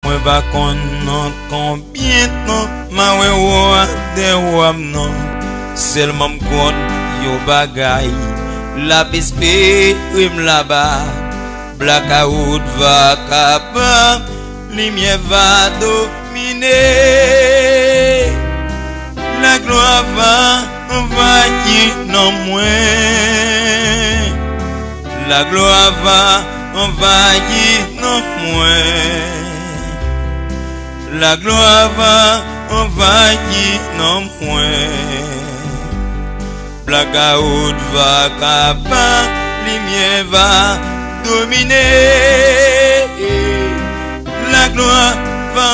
Moi pas connaître combien de temps ma roi des rois non seulement m'con yo bagay la espérer là-bas blackout va capable lumière va dominer la gloire va envahir non moins la gloire va envahir non moins la gloire va envahir non moins blackout va capable lumière va dominer la gloire va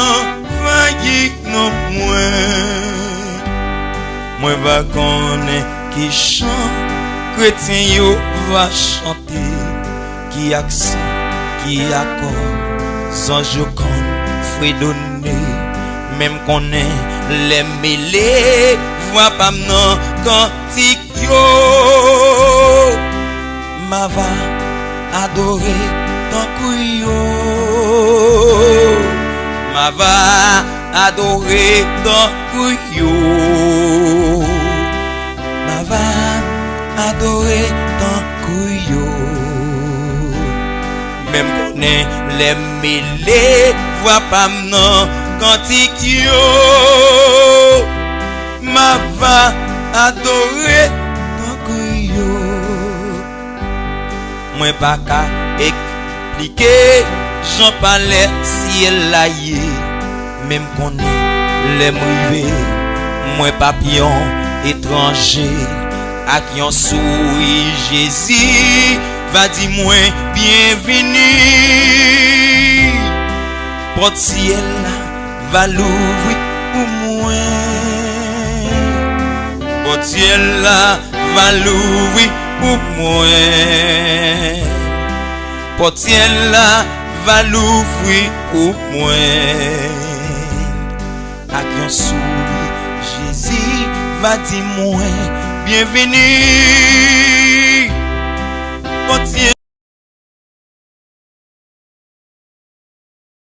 envahir non moins moi va connaître qui chante chrétien yo va chanter qui accent qui accord sans jocon fredonner même qu'on est les mêlés voix pas non cantique yo ma va adorer ton couillon ma va adorer ton couillon ma va adorer ton couillon même qu'on est les mêlés voix pas non cantique yo ma va adorer ton couillon moi pas qu'à expliquer j'en parlais ciel là même qu'on est les mouillés moi papillon étranger à qui on sourit Jésus va dire moi bienvenue porte ciel va l'ouvrir pour moi porte ciel va l'ouvrir pour moi porte ciel va l'ouvrir pour moi à qui on sourit Jésus va dire moi bienvenue